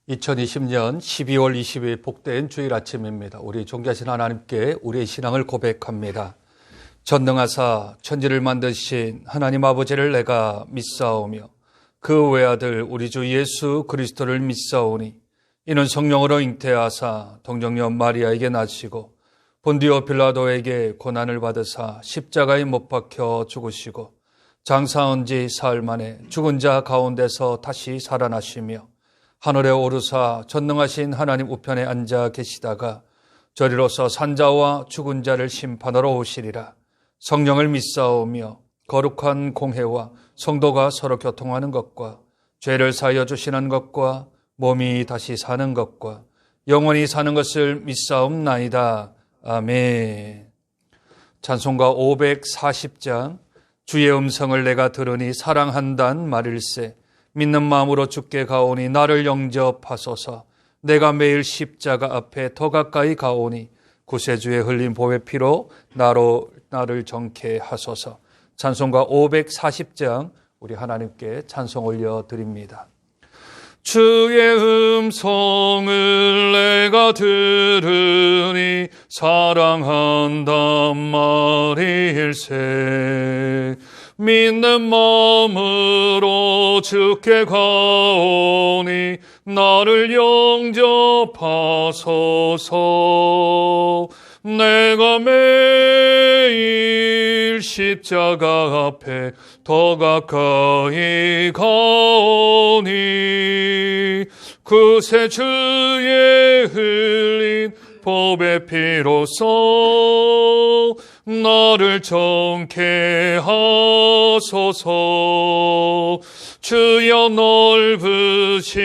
2020년 12월 20일 복된 주일 아침입니다. 우리 존귀하신 하나님께 우리의 신앙을 고백합니다. 전능하사 천지를 만드신 하나님 아버지를 내가 믿사오며 그 외아들 우리 주 예수 그리스도를 믿사오니 이는 성령으로 잉태하사 동정녀 마리아에게 나시고 본디오 빌라도에게 고난을 받으사 십자가에 못 박혀 죽으시고 장사한 지 사흘 만에 죽은 자 가운데서 다시 살아나시며 하늘에 오르사 전능하신 하나님 우편에 앉아 계시다가 저리로서 산자와 죽은 자를 심판하러 오시리라. 성령을 믿사오며 거룩한 공회와 성도가 서로 교통하는 것과 죄를 사하여 주시는 것과 몸이 다시 사는 것과 영원히 사는 것을 믿사옵나이다. 아멘. 찬송가 540장 주의 음성을 내가 들으니 사랑한단 말일세 믿는 마음으로 주께 가오니 나를 영접하소서. 내가 매일 십자가 앞에 더 가까이 가오니 구세주의 흘린 보혈 피로 나를 정케 하소서. 찬송가 540장 우리 하나님께 찬송 올려드립니다. 주의 음성을 내가 들으니 사랑한단 말일세 믿는 마음으로 주께 가오니 나를 영접하소서. 내가 매일 십자가 앞에 더 가까이 가오니 구세주의 흘린 보배 피로써 나를 정케 하소서. 주여 넓으신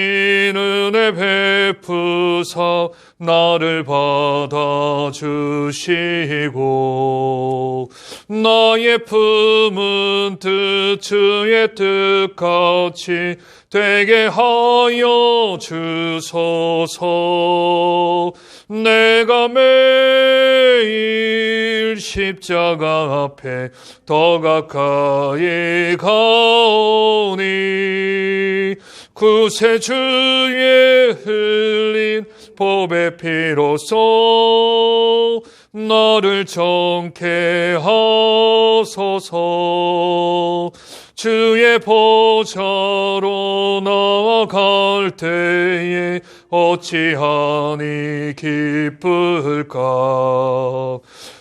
은혜 베푸사 나를 받아주시고 나의 품은 뜻 주의 뜻같이 되게 하여 주소서. 내가 매일 십자가 앞에 더 가까이 가오니 구세주의 흘린 보배 피로써 나를 정케 하소서. 주의 보좌로 나아갈 때에 어찌하니 기쁠까.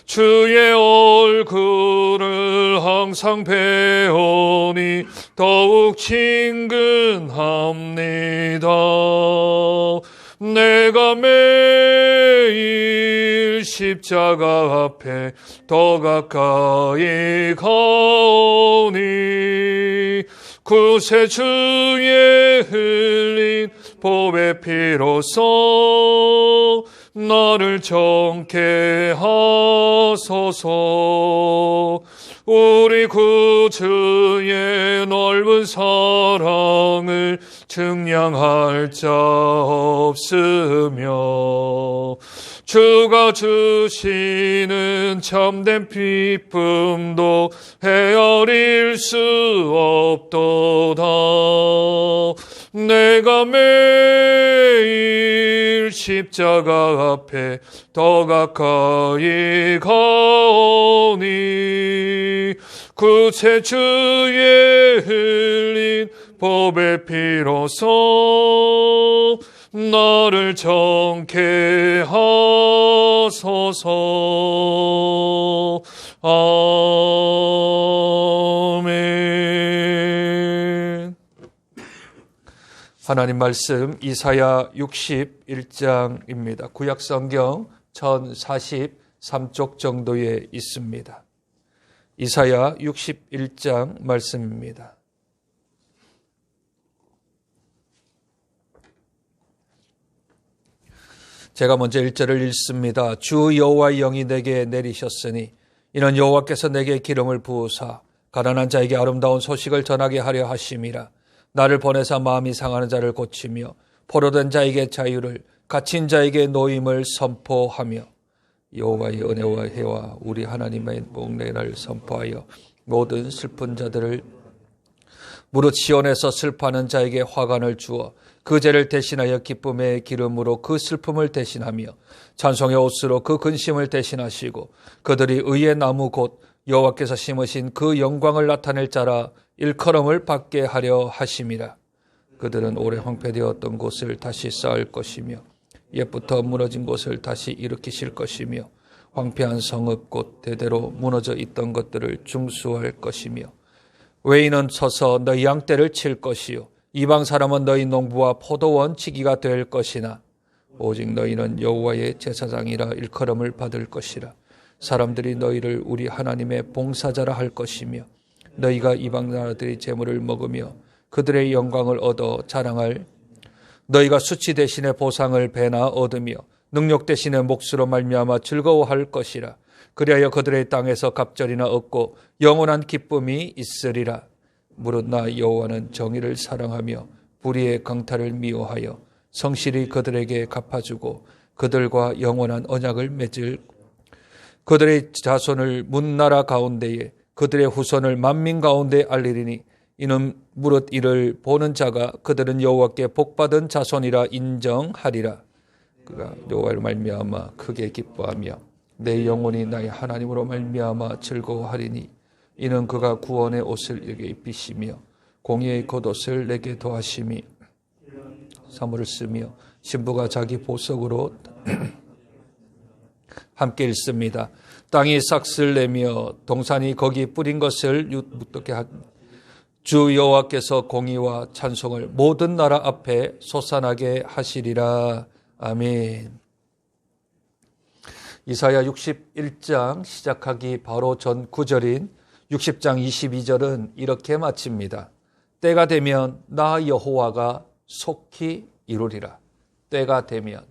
주의 얼굴을 항상 배우니 더욱 친근합니다. 내가 매일 십자가 앞에 더 가까이 가오니 구세주의 흘린 보배 피로써 나를 정케 하소서. 우리 구주의 넓은 사랑을 증량할 자 없으며 주가 주시는 참된 기쁨도 헤아릴 수 없도다. 내가 매일 십자가 앞에 더 가까이 가오니 구세주의 흘린 보배 피로써 나를 정케 하소서. 아멘. 하나님 말씀 이사야 61장입니다. 구약성경 1043쪽 정도에 있습니다. 이사야 61장 말씀입니다. 제가 먼저 1절을 읽습니다. 주 여호와의 영이 내게 내리셨으니 이는 여호와께서 내게 기름을 부으사 가난한 자에게 아름다운 소식을 전하게 하려 하심이라. 나를 보내사 마음이 상하는 자를 고치며 포로된 자에게 자유를 갇힌 자에게 노임을 선포하며 여호와의 은혜와 해와 우리 하나님의 목례를 선포하여 모든 슬픈 자들을 무릇 시온에서 슬퍼하는 자에게 화관을 주어 그 죄를 대신하여 기쁨의 기름으로 그 슬픔을 대신하며 찬송의 옷으로 그 근심을 대신하시고 그들이 의의 나무 곧 여호와께서 심으신 그 영광을 나타낼 자라 일컬음을 받게 하려 하심이라. 그들은 오래 황폐되었던 곳을 다시 쌓을 것이며 옛부터 무너진 곳을 다시 일으키실 것이며 황폐한 성읍 곧 대대로 무너져 있던 것들을 중수할 것이며 외인은 서서 너희 양떼를 칠 것이요 이방 사람은 너희 농부와 포도원 치기가 될 것이나 오직 너희는 여호와의 제사장이라 일컬음을 받을 것이라. 사람들이 너희를 우리 하나님의 봉사자라 할 것이며 너희가 이방 나라들의 재물을 먹으며 그들의 영광을 얻어 자랑할. 너희가 수치 대신에 보상을 배나 얻으며 능력 대신에 몫으로 말미암아 즐거워할 것이라. 그리하여 그들의 땅에서 갑절이나 얻고 영원한 기쁨이 있으리라. 무릇 나 여호와는 정의를 사랑하며 불의의 강탈을 미워하여 성실히 그들에게 갚아주고 그들과 영원한 언약을 맺을. 그들의 자손을 문나라 가운데에 그들의 후손을 만민 가운데 알리리니 이는 무릇 이를 보는 자가 그들은 여호와께 복받은 자손이라 인정하리라. 그가 여호와로 말미암아 크게 기뻐하며 내 영혼이 나의 하나님으로 말미암아 즐거워하리니 이는 그가 구원의 옷을 내게 입히시며 공의의 겉옷을 내게 더하심이 사물을 쓰며 신부가 자기 보석으로 함께 읽습니다. 땅이 싹을 내며 동산이 거기 뿌린 것을 무떻게 하니 주 여호와께서 공의와 찬송을 모든 나라 앞에 솟아나게 하시리라. 아멘. 이사야 61장 시작하기 바로 전 구절인 60장 22절은 이렇게 마칩니다. 때가 되면 나 여호와가 속히 이루리라. 때가 되면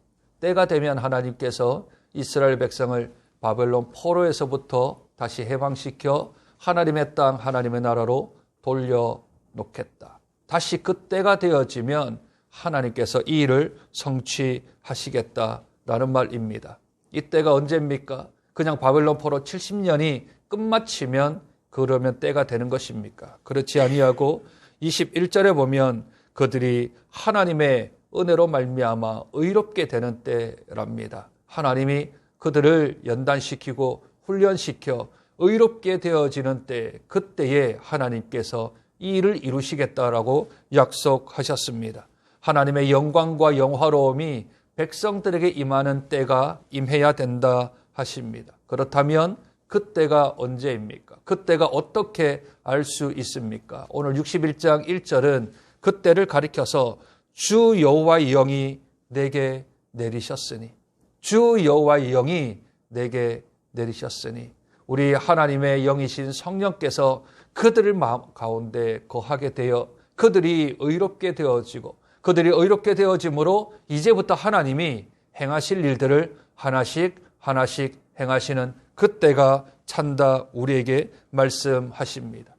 하나님께서 이스라엘 백성을 바벨론 포로에서부터 다시 해방시켜 하나님의 땅, 하나님의 나라로 돌려놓겠다. 다시 그 때가 되어지면 하나님께서 이 일을 성취하시겠다라는 말입니다. 이 때가 언제입니까? 그냥 바벨론 포로 70년이 끝마치면 그러면 때가 되는 것입니까? 그렇지 아니하고 21절에 보면 그들이 하나님의 은혜로 말미암아 의롭게 되는 때랍니다. 하나님이 그들을 연단시키고 훈련시켜 의롭게 되어지는 때, 그때에 하나님께서 이 일을 이루시겠다라고 약속하셨습니다. 하나님의 영광과 영화로움이 백성들에게 임하는 때가 임해야 된다 하십니다. 그렇다면 그때가 언제입니까? 그때가 어떻게 알 수 있습니까? 오늘 61장 1절은 그때를 가리켜서 주 여호와의 영이 내게 내리셨으니, 주 여호와의 영이 내게 내리셨으니, 우리 하나님의 영이신 성령께서 그들을 마음 가운데 거하게 되어 그들이 의롭게 되어지고, 그들이 의롭게 되어짐으로 이제부터 하나님이 행하실 일들을 하나씩 하나씩 행하시는 그때가 찬다 우리에게 말씀하십니다.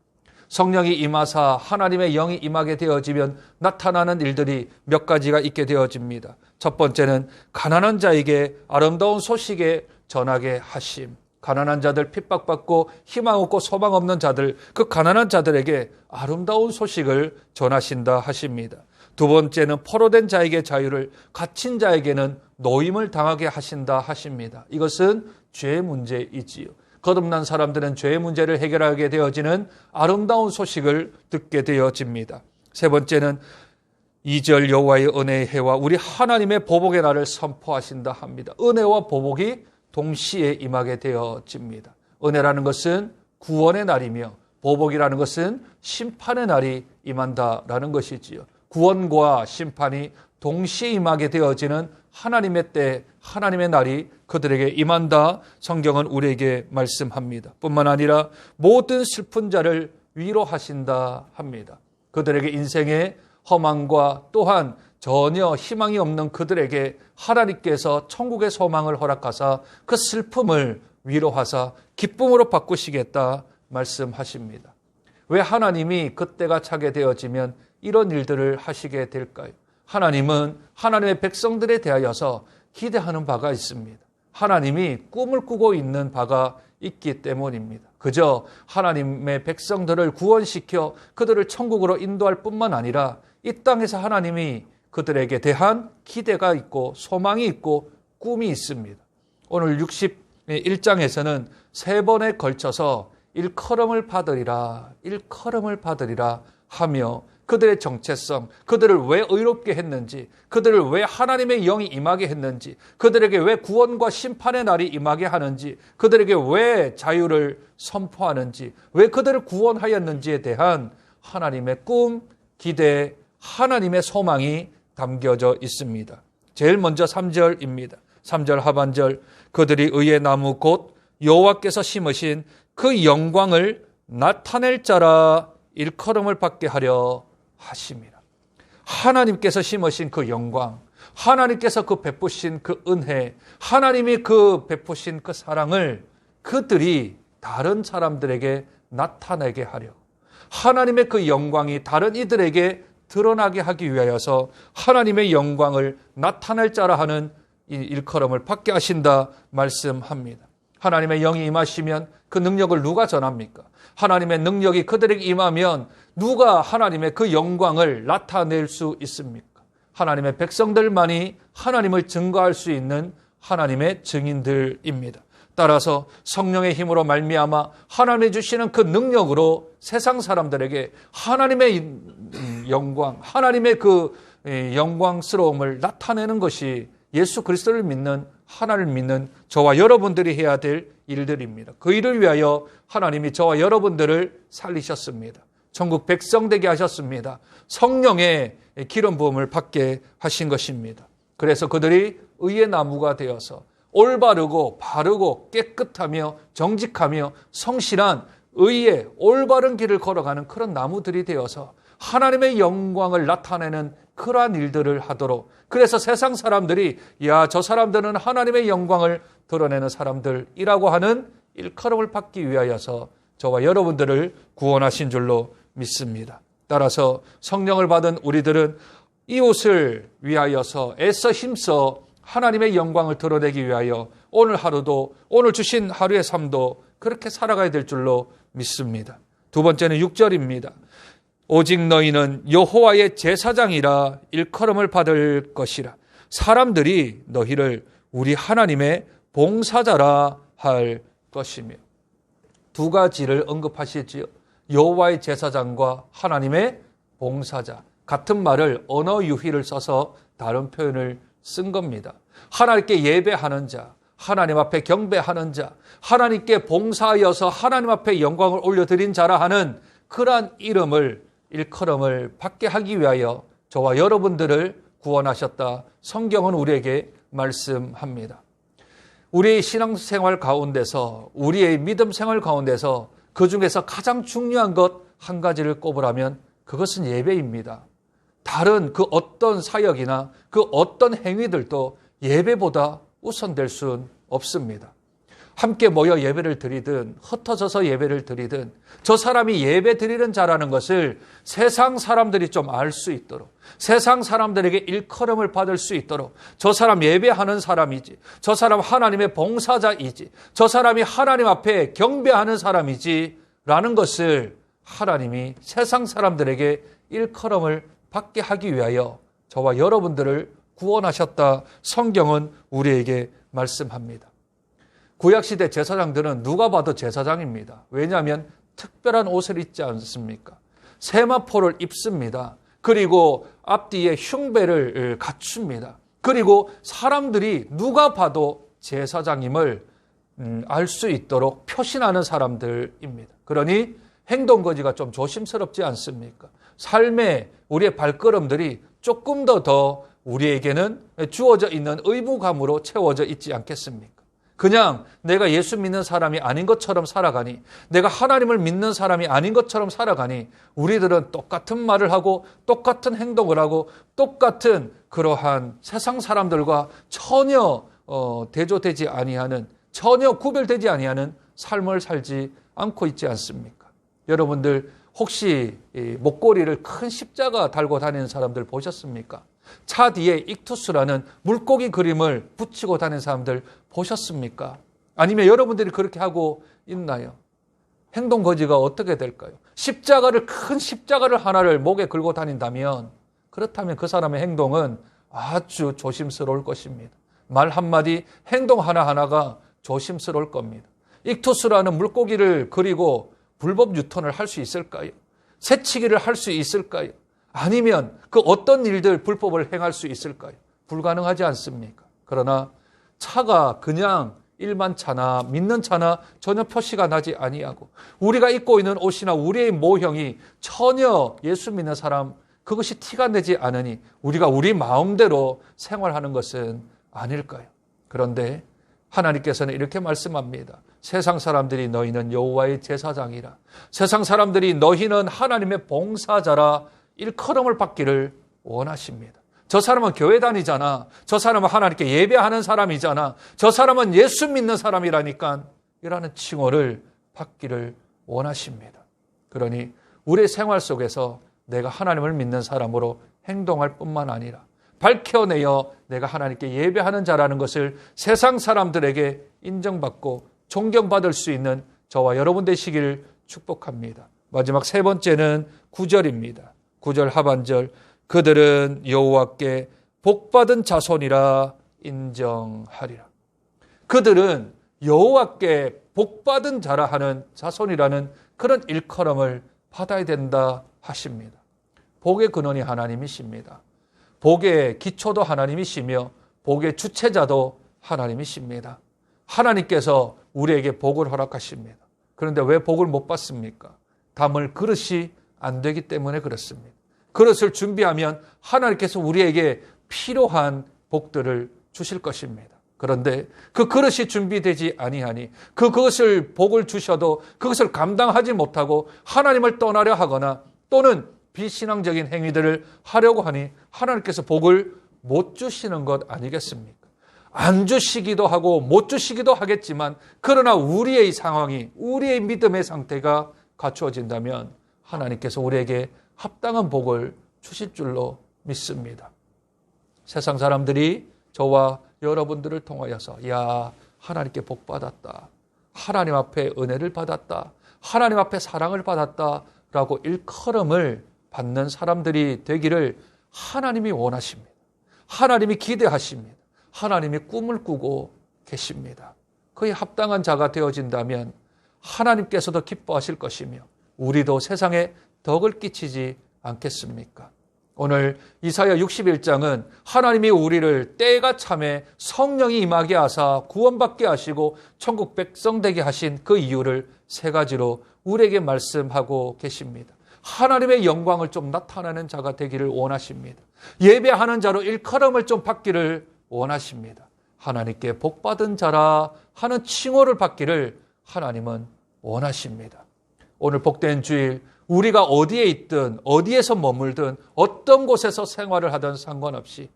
성령이 임하사 하나님의 영이 임하게 되어지면 나타나는 일들이 몇 가지가 있게 되어집니다. 첫 번째는 가난한 자에게 아름다운 소식에 전하게 하심. 가난한 자들, 핍박받고 희망 없고 소망 없는 자들, 그 가난한 자들에게 아름다운 소식을 전하신다 하십니다. 두 번째는 포로된 자에게 자유를, 갇힌 자에게는 노임을 당하게 하신다 하십니다. 이것은 죄의 문제이지요. 거듭난 사람들은 죄의 문제를 해결하게 되어지는 아름다운 소식을 듣게 되어집니다. 세 번째는 2절 여호와의 은혜의 해와 우리 하나님의 보복의 날을 선포하신다 합니다. 은혜와 보복이 동시에 임하게 되어집니다. 은혜라는 것은 구원의 날이며 보복이라는 것은 심판의 날이 임한다라는 것이지요. 구원과 심판이 동시에 임하게 되어지는 하나님의 때, 하나님의 날이 그들에게 임한다. 성경은 우리에게 말씀합니다. 뿐만 아니라 모든 슬픈 자를 위로하신다 합니다. 그들에게 인생의 허망과 또한 전혀 희망이 없는 그들에게 하나님께서 천국의 소망을 허락하사 그 슬픔을 위로하사 기쁨으로 바꾸시겠다 말씀하십니다. 왜 하나님이 그때가 차게 되어지면 이런 일들을 하시게 될까요? 하나님은 하나님의 백성들에 대하여서 기대하는 바가 있습니다. 하나님이 꿈을 꾸고 있는 바가 있기 때문입니다. 그저 하나님의 백성들을 구원시켜 그들을 천국으로 인도할 뿐만 아니라 이 땅에서 하나님이 그들에게 대한 기대가 있고 소망이 있고 꿈이 있습니다. 오늘 61장에서는 3번에 걸쳐서 일컬음을 받으리라, 일컬음을 받으리라 하며 그들의 정체성, 그들을 왜 의롭게 했는지, 그들을 왜 하나님의 영이 임하게 했는지, 그들에게 왜 구원과 심판의 날이 임하게 하는지, 그들에게 왜 자유를 선포하는지, 왜 그들을 구원하였는지에 대한 하나님의 꿈, 기대, 하나님의 소망이 담겨져 있습니다. 제일 먼저 3절입니다. 3절 하반절, 그들이 의의 나무 곧 여호와께서 심으신 그 영광을 나타낼 자라 일컬음을 받게 하려 하심이라. 하나님께서 심으신 그 영광, 하나님께서 그 베푸신 그 은혜, 하나님이 그 베푸신 그 사랑을 그들이 다른 사람들에게 나타내게 하려, 하나님의 그 영광이 다른 이들에게 드러나게 하기 위하여서 하나님의 영광을 나타낼 자라 하는 이 일컬음을 받게 하신다 말씀합니다. 하나님의 영이 임하시면 그 능력을 누가 전합니까? 하나님의 능력이 그들에게 임하면 누가 하나님의 그 영광을 나타낼 수 있습니까? 하나님의 백성들만이 하나님을 증거할 수 있는 하나님의 증인들입니다. 따라서 성령의 힘으로 말미암아 하나님이 주시는 그 능력으로 세상 사람들에게 하나님의 영광, 하나님의 그 영광스러움을 나타내는 것이 예수 그리스도를 믿는, 하나님을 믿는 저와 여러분들이 해야 될 일들입니다. 그 일을 위하여 하나님이 저와 여러분들을 살리셨습니다. 천국 백성 되게 하셨습니다. 성령의 기름 부음을 받게 하신 것입니다. 그래서 그들이 의의 나무가 되어서 올바르고 바르고 깨끗하며 정직하며 성실한 의의 올바른 길을 걸어가는 그런 나무들이 되어서 하나님의 영광을 나타내는 그러한 일들을 하도록, 그래서 세상 사람들이 야, 저 사람들은 하나님의 영광을 드러내는 사람들이라고 하는 일컬음을 받기 위하여서 저와 여러분들을 구원하신 줄로 믿습니다. 따라서 성령을 받은 우리들은 이웃을 위하여서 애써 힘써 하나님의 영광을 드러내기 위하여 오늘 하루도, 오늘 주신 하루의 삶도 그렇게 살아가야 될 줄로 믿습니다. 두 번째는 6절입니다. 오직 너희는 여호와의 제사장이라 일컬음을 받을 것이라. 사람들이 너희를 우리 하나님의 봉사자라 할 것이며. 두 가지를 언급하시지요. 여호와의 제사장과 하나님의 봉사자. 같은 말을 언어 유희를 써서 다른 표현을 쓴 겁니다. 하나님께 예배하는 자, 하나님 앞에 경배하는 자, 하나님께 봉사하여서 하나님 앞에 영광을 올려드린 자라 하는 그러한 이름을, 일컬음을 받게 하기 위하여 저와 여러분들을 구원하셨다. 성경은 우리에게 말씀합니다. 우리의 신앙생활 가운데서, 우리의 믿음 생활 가운데서 그 중에서 가장 중요한 것 한 가지를 꼽으라면 그것은 예배입니다. 다른 그 어떤 사역이나 그 어떤 행위들도 예배보다 우선될 수는 없습니다. 함께 모여 예배를 드리든 흩어져서 예배를 드리든 저 사람이 예배 드리는 자라는 것을 세상 사람들이 좀 알 수 있도록, 세상 사람들에게 일컬음을 받을 수 있도록 저 사람 예배하는 사람이지, 저 사람 하나님의 봉사자이지, 저 사람이 하나님 앞에 경배하는 사람이지 라는 것을 하나님이 세상 사람들에게 일컬음을 받게 하기 위하여 저와 여러분들을 구원하셨다. 성경은 우리에게 말씀합니다. 구약시대 제사장들은 누가 봐도 제사장입니다. 왜냐하면 특별한 옷을 입지 않습니까? 세마포를 입습니다. 그리고 앞뒤에 흉배를 갖춥니다. 그리고 사람들이 누가 봐도 제사장임을 알 수 있도록 표신하는 사람들입니다. 그러니 행동거지가 좀 조심스럽지 않습니까? 삶의 우리의 발걸음들이 조금 더 우리에게는 주어져 있는 의무감으로 채워져 있지 않겠습니까? 그냥 내가 예수 믿는 사람이 아닌 것처럼 살아가니, 내가 하나님을 믿는 사람이 아닌 것처럼 살아가니 우리들은 똑같은 말을 하고 똑같은 행동을 하고 똑같은 그러한 세상 사람들과 전혀 대조되지 아니하는, 전혀 구별되지 아니하는 삶을 살지 않고 있지 않습니까? 여러분들 혹시 목걸이를 큰 십자가 달고 다니는 사람들 보셨습니까? 차 뒤에 익투스라는 물고기 그림을 붙이고 다니는 사람들 보셨습니까? 아니면 여러분들이 그렇게 하고 있나요? 행동 거지가 어떻게 될까요? 큰 십자가를 하나를 목에 걸고 다닌다면 그렇다면 그 사람의 행동은 아주 조심스러울 것입니다. 말 한마디, 행동 하나하나가 조심스러울 겁니다. 익투스라는 물고기를 그리고 불법 유턴을 할 수 있을까요? 새치기를 할 수 있을까요? 아니면 그 어떤 일들 불법을 행할 수 있을까요? 불가능하지 않습니까? 그러나 차가 그냥 일반 차나 믿는 차나 전혀 표시가 나지 아니하고 우리가 입고 있는 옷이나 우리의 모형이 전혀 예수 믿는 사람 그것이 티가 내지 않으니 우리가 우리 마음대로 생활하는 것은 아닐까요? 그런데 하나님께서는 이렇게 말씀합니다. 세상 사람들이 너희는 여호와의 제사장이라. 세상 사람들이 너희는 하나님의 봉사자라 일컬음을 받기를 원하십니다. 저 사람은 교회 다니잖아. 저 사람은 하나님께 예배하는 사람이잖아. 저 사람은 예수 믿는 사람이라니까 이라는 칭호를 받기를 원하십니다. 그러니 우리의 생활 속에서 내가 하나님을 믿는 사람으로 행동할 뿐만 아니라 밝혀내어 내가 하나님께 예배하는 자라는 것을 세상 사람들에게 인정받고 존경받을 수 있는 저와 여러분 되시기를 축복합니다. 마지막 세 번째는 9절입니다. 9절 하반절 그들은 여호와께 복받은 자손이라 인정하리라. 그들은 여호와께 복받은 자라 하는 자손이라는 그런 일컬음을 받아야 된다 하십니다. 복의 근원이 하나님이십니다. 복의 기초도 하나님이시며 복의 주체자도 하나님이십니다. 하나님께서 우리에게 복을 허락하십니다. 그런데 왜 복을 못 받습니까? 담을 그릇이 안 되기 때문에 그렇습니다. 그릇을 준비하면 하나님께서 우리에게 필요한 복들을 주실 것입니다. 그런데 그 그릇이 준비되지 아니하니 그것을 복을 주셔도 그것을 감당하지 못하고 하나님을 떠나려 하거나 또는 비신앙적인 행위들을 하려고 하니 하나님께서 복을 못 주시는 것 아니겠습니까? 안 주시기도 하고 못 주시기도 하겠지만 그러나 우리의 상황이 우리의 믿음의 상태가 갖추어진다면 하나님께서 우리에게 합당한 복을 주실 줄로 믿습니다. 세상 사람들이 저와 여러분들을 통하여서 야 하나님께 복 받았다. 하나님 앞에 은혜를 받았다. 하나님 앞에 사랑을 받았다. 라고 일컬음을 받는 사람들이 되기를 하나님이 원하십니다. 하나님이 기대하십니다. 하나님이 꿈을 꾸고 계십니다. 그에 합당한 자가 되어진다면 하나님께서도 기뻐하실 것이며 우리도 세상에 덕을 끼치지 않겠습니까? 오늘 이사야 61장은 하나님이 우리를 때가 참에 성령이 임하게 하사 구원받게 하시고 천국 백성 되게 하신 그 이유를 세 가지로 우리에게 말씀하고 계십니다. 하나님의 영광을 좀 나타내는 자가 되기를 원하십니다. 예배하는 자로 일컬음을 좀 받기를 원하십니다. 하나님께 복받은 자라 하는 칭호를 받기를 하나님은 원하십니다. 오늘 복된 주일 우리가 어디에 있든 어디에서 머물든 어떤 곳에서 생활을 하든 상관없이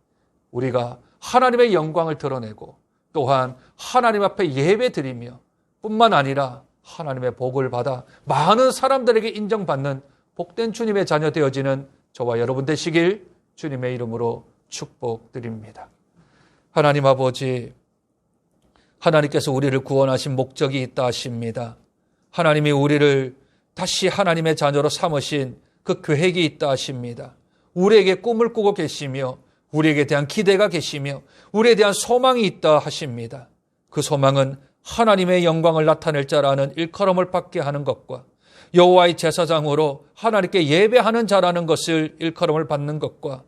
우리가 하나님의 영광을 드러내고 또한 하나님 앞에 예배 드리며 뿐만 아니라 하나님의 복을 받아 많은 사람들에게 인정받는 복된 주님의 자녀 되어지는 저와 여러분 되시길 주님의 이름으로 축복드립니다. 하나님 아버지, 하나님께서 우리를 구원하신 목적이 있다 하십니다. 하나님이 우리를 다시 하나님의 자녀로 삼으신 그 계획이 있다 하십니다. 우리에게 꿈을 꾸고 계시며 우리에게 대한 기대가 계시며 우리에 대한 소망이 있다 하십니다. 그 소망은 하나님의 영광을 나타낼 자라는 일컬음을 받게 하는 것과 여호와의 제사장으로 하나님께 예배하는 자라는 것을 일컬음을 받는 것과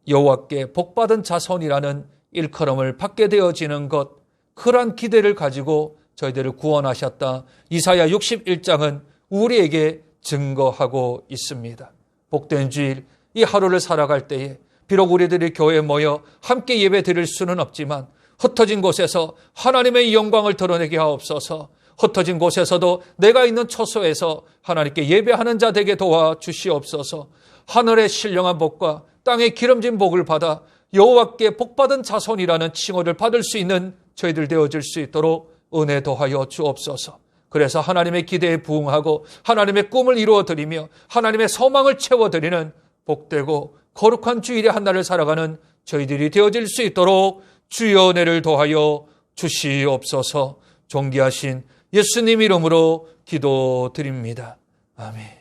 여호와께 복받은 자손이라는 일컬음을 받게 되어지는 것, 그러한 기대를 가지고 저희들을 구원하셨다. 이사야 61장은 우리에게 증거하고 있습니다. 복된 주일 이 하루를 살아갈 때에 비록 우리들이 교회에 모여 함께 예배 드릴 수는 없지만 흩어진 곳에서 하나님의 영광을 드러내게 하옵소서. 흩어진 곳에서도 내가 있는 처소에서 하나님께 예배하는 자 되게 도와주시옵소서. 하늘의 신령한 복과 땅의 기름진 복을 받아 여호와께 복받은 자손이라는 칭호를 받을 수 있는 저희들 되어질 수 있도록 은혜 더하여 주옵소서. 그래서 하나님의 기대에 부응하고 하나님의 꿈을 이루어드리며 하나님의 소망을 채워드리는 복되고 거룩한 주일의 한 날을 살아가는 저희들이 되어질 수 있도록 주여 은혜를 더하여 주시옵소서. 존귀하신 예수님 이름으로 기도드립니다. 아멘.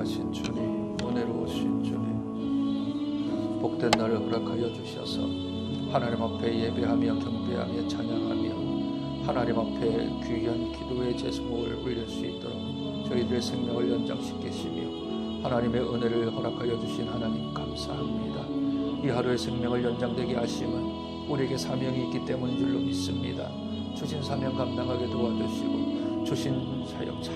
자비하신 주님, 은혜로우신 주님, 복된 날을 허락하여 주셔서 하나님 앞에 예배하며 경배하며 찬양하며 하나님 앞에 귀한 기도의 제수목을 올릴 수 있도록 저희들의 생명을 연장시키시며 하나님의 은혜를 허락하여 주신 하나님 감사합니다. 이 하루의 생명을 연장되게 하심은 우리에게 사명이 있기 때문인 줄로 믿습니다. 주신 사명 감당하게 도와주시고 주신 사역 잘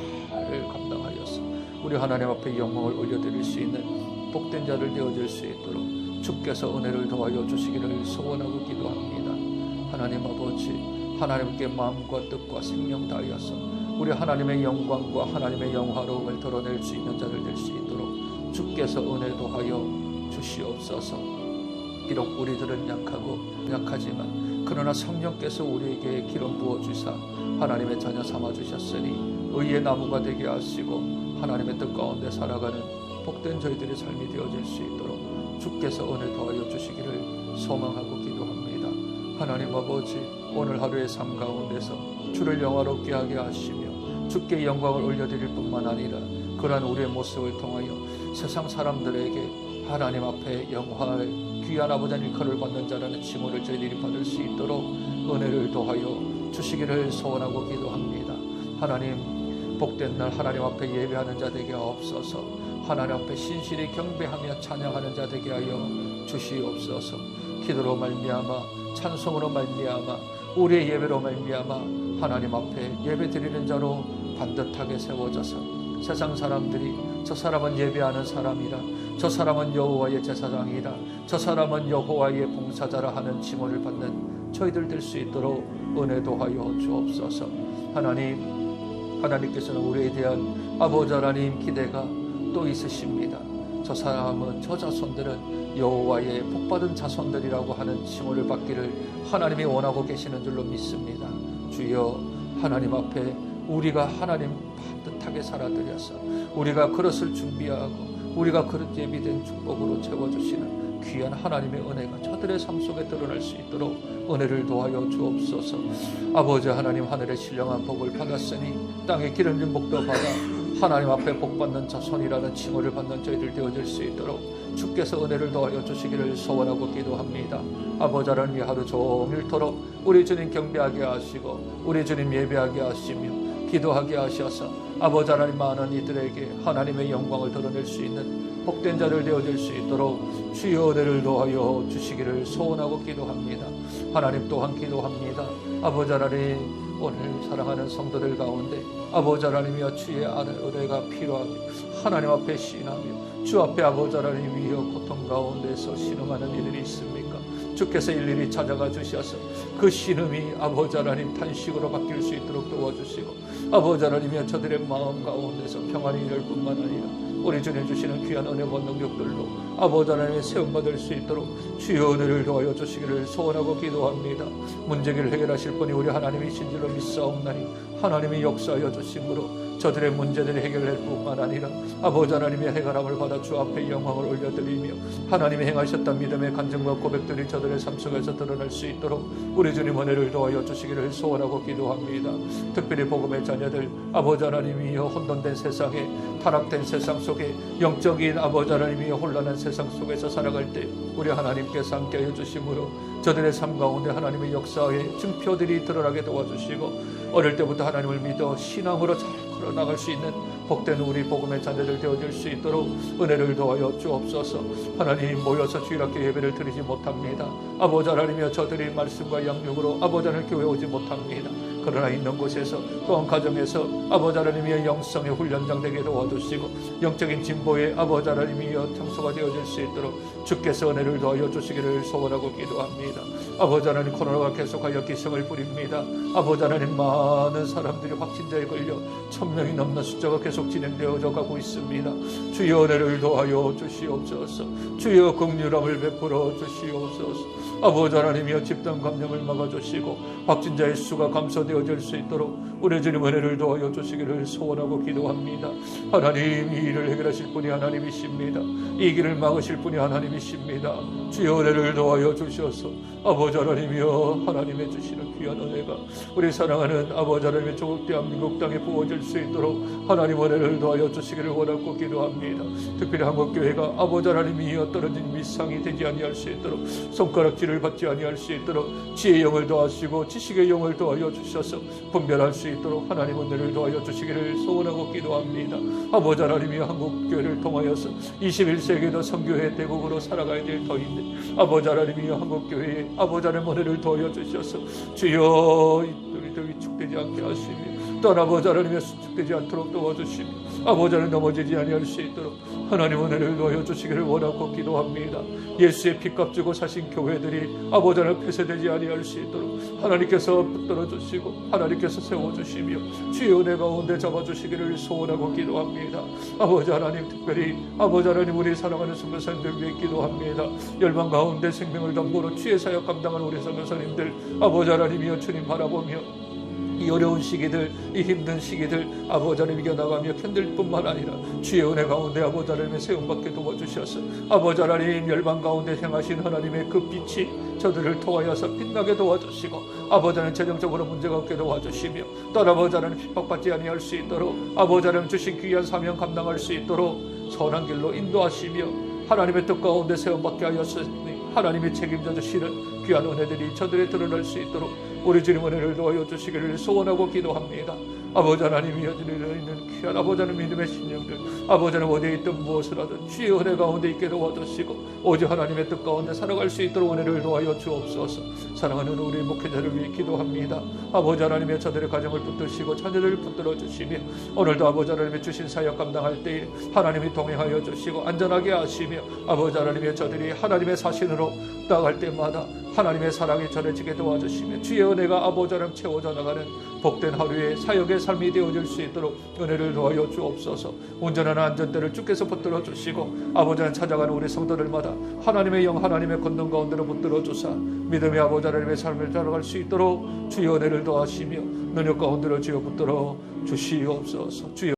감당하여서 우리 하나님 앞에 영광을 올려드릴 수 있는 복된 자를 되어질 수 있도록 주께서 은혜를 더하여 주시기를 소원하고 기도합니다. 하나님 아버지, 하나님께 마음과 뜻과 생명 다하여서 우리 하나님의 영광과 하나님의 영화로움을 드러낼 수 있는 자를 될 수 있도록 주께서 은혜 더하여 주시옵소서. 비록 우리들은 약하지만 그러나 성령께서 우리에게 기름 부어주사 하나님의 자녀 삼아주셨으니 의의 나무가 되게 하시고 하나님의 뜻 가운데 살아가는 복된 저희들의 삶이 되어질 수 있도록 주께서 은혜 더하여 주시기를 소망하고 기도합니다. 하나님 아버지, 오늘 하루의 삶 가운데서 주를 영화롭게 하게 하시며 주께 영광을 올려드릴 뿐만 아니라 그러한 우리의 모습을 통하여 세상 사람들에게 하나님 앞에 영화의 귀한 아버지 일컬을 받는 자라는 칭호를 저희들이 받을 수 있도록 은혜를 더하여 주시기를 소원하고 기도합니다. 하나님, 복된 날 하나님 앞에 예배하는 자 되게 하옵소서. 하나님 앞에 신실히 경배하며 찬양하는 자 되게 하여 주시옵소서. 기도로 말미암아 찬송으로 말미암아 우리의 예배로 말미암아 하나님 앞에 예배 드리는 자로 반듯하게 세워져서 세상 사람들이 저 사람은 예배하는 사람이라, 저 사람은 여호와의 제사장이라, 저 사람은 여호와의 봉사자라 하는 칭호를 받는 저희들 될 수 있도록 은혜 도하여 주옵소서. 하나님께서는 우리에 대한 아버지 하나님 기대가 또 있으십니다. 저 사람은, 저 자손들은 여호와의 복받은 자손들이라고 하는 칭호를 받기를 하나님이 원하고 계시는 줄로 믿습니다. 주여, 하나님 앞에 우리가 하나님 반듯하게 살아드려서 우리가 그릇을 준비하고 우리가 그릇 예비된 축복으로 채워주시는 귀한 하나님의 은혜가 저들의 삶 속에 드러날 수 있도록 은혜를 도하여 주옵소서. 아버지 하나님, 하늘의 신령한 복을 받았으니 땅에 기름진 복도 받아 하나님 앞에 복받는 자손이라는 칭호를 받는 저희들 되어질 수 있도록 주께서 은혜를 더하여 주시기를 소원하고 기도합니다. 아버지 하나님, 하루 종일토록 우리 주님 경배하게 하시고 우리 주님 예배하게 하시며 기도하게 하셔서 아버지 하나님, 많은 이들에게 하나님의 영광을 드러낼 수 있는 복된 자를 되어질 수 있도록 주여 은혜를 더하여 주시기를 소원하고 기도합니다. 하나님, 또한 기도합니다. 아버지 하나님, 오늘 사랑하는 성도들 가운데 아버지 하나님이여 주의 은혜가 필요하며 하나님 앞에 신하며 주 앞에 아버지 하나님이여 고통 가운데서 신음하는 이들이 있습니까? 주께서 일일이 찾아가 주셔서 그 신음이 아버지 하나님 탄식으로 바뀔 수 있도록 도와주시고 아버지 하나님이여 저들의 마음 가운데서 평안이 이룰 뿐만 아니라 우리 주님 주시는 귀한 은혜와 능력들로 아버지 하나님의 세움받을 수 있도록 주여 은혜를 도와여 주시기를 소원하고 기도합니다. 문제를 해결하실 분이 우리 하나님이신 줄로 믿사옵나니 하나님이 역사하여 주심으로 저들의 문제들을 해결할 뿐만 아니라 아버지 하나님의 해결함을 받아 주 앞에 영광을 올려드리며 하나님이 행하셨던 믿음의 간증과 고백들이 저들의 삶 속에서 드러날 수 있도록 우리 주님 은혜를 도와여 주시기를 소원하고 기도합니다. 특별히 복음의 자녀들 아버지 하나님이여 혼돈된 세상에 타락된 세상 속에 영적인 아버지 하나님이여 혼란한 세상 속에서 살아갈 때 우리 하나님께서 함께하여 주심으로 저들의 삶 가운데 하나님의 역사의 증표들이 드러나게 도와주시고 어릴 때부터 하나님을 믿어 신앙으로 잘 걸어나갈 수 있는 복된 우리 복음의 자녀들 되어질 수 있도록 은혜를 더하여 주옵소서. 하나님, 모여서 주일학교 예배를 드리지 못합니다. 아버지 하나님이여 저들이 말씀과 양육으로 아버지 하나님 교회 오지 못합니다. 그러나 있는 곳에서 또한 가정에서 아버지 하나님이여 영성의 훈련장 되게 도와주시고 영적인 진보의 아버지 하나님이여 장소가 되어질 수 있도록 주께서 은혜를 더하여 주시기를 소원하고 기도합니다. 아버지 하나님, 코로나가 계속하여 기승을 부립니다. 아버지 하나님, 많은 사람들이 확진자에 걸려 1000명이 넘는 숫자가 계속 진행되어져 가고 있습니다. 주여 은혜를 더하여 주시옵소서. 주여 긍휼함을 베풀어 주시옵소서. 아버지 하나님이여 집단 감염을 막아주시고 확진자의 수가 감소되어질 수 있도록 우리 주님 은혜를 도와여 주시기를 소원하고 기도합니다. 하나님, 이 일을 해결하실 분이 하나님이십니다. 이 길을 막으실 분이 하나님이십니다. 주여 은혜를 도와여 주셔서 아버지 아버지 하나님이여, 하나님의 주시는 귀한 은혜가 우리 사랑하는 아버지 하나님의 조국 대한민국 땅에 부어질 수 있도록 하나님 은혜를 더하여 주시기를 원하고 기도합니다. 특별히 한국교회가 아버지 하나님이여 떨어진 밑상이 되지 아니할 수 있도록, 손가락질을 받지 아니할 수 있도록 지혜의 영을 더하시고 지식의 영을 더하여 주셔서 분별할 수 있도록 하나님 은혜를 더하여 주시기를 소원하고 기도합니다. 아버지 하나님이여, 한국교회를 통하여서 21세기도 선교회 대국으로 살아가야 될 터인데 아버지 하나님이여, 한국교회에 아버지 하나님 은혜를 더하여 주셔서 주여 우리들 위축되지 않게 하시며 또한 아버지 하나님의 수축되지 않도록 도와주시며 아버지 하나님 넘어지지 아니할 수 있도록 하나님 은혜를 더하여 주시기를 원하고 기도합니다. 예수의 피값 주고 사신 교회들이 아버지 하나님 폐쇄되지 아니할 수 있도록 하나님께서 붙들어 주시고 하나님께서 세워주시며 주의 은혜 가운데 잡아주시기를 소원하고 기도합니다. 아버지 하나님, 특별히 아버지 하나님 우리 사랑하는 선교사님들 위해 기도합니다. 열방 가운데 생명을 담보로 주의 사역 감당하는 우리 선교사님들 아버지 하나님이여, 주님 바라보며 이 어려운 시기들, 이 힘든 시기들 아버지 하나님 이겨나가며 견딜 뿐만 아니라 주의 은혜 가운데 아버지 하나님의 세움받게 도와주셔서 아버지 하나님 열방 가운데 행하신 하나님의 그 빛이 저들을 통하여서 빛나게 도와주시고 아버지 하나님 재정적으로 문제가 없게 도와주시며 또 아버지 하나님 핍박받지 아니할 수 있도록 아버지 하나님 주신 귀한 사명 감당할 수 있도록 선한 길로 인도하시며 하나님의 뜻 가운데 세움받게 하였으니 하나님이 책임져 주시는 귀한 은혜들이 저들에 드러날 수 있도록 우리 주님 은혜를 도와여 주시기를 소원하고 기도합니다. 아버지 하나님, 이어지는 있는 귀한 아버지 하나님 믿음의 신령들 아버지 하나님 어디에 있든 무엇을 하든 주의 은혜 가운데 있게 도와주시고 오직 하나님의 뜻 가운데 살아갈 수 있도록 은혜를 도와여 주옵소서. 사랑하는 우리 목회자를 위해 기도합니다. 아버지 하나님의 저들의 가정을 붙드시고 자녀들을 붙들어 주시며 오늘도 아버지 하나님의 주신 사역 감당할 때에 하나님이 동행하여 주시고 안전하게 하시며 아버지 하나님의 저들이 하나님의 사신으로 나갈 때마다 하나님의 사랑이 전해지게 도와주시며 주의 은혜가 아버지 하나님 채워져 나가는 복된 하루의 사역의 삶이 되어질 수 있도록 은혜를 도와여 주옵소서. 운전하는 안전대를 주께서 붙들어 주시고 아버지 하나님 찾아가는 우리 성도들마다 하나님의 영, 하나님의 권능 가운데로 붙들어 주사 믿음의 아버지 하나님의 삶을 살아갈 수 있도록 주의 은혜를 도하시며 능력 가운데로 주여 붙들어 주시옵소서. 주여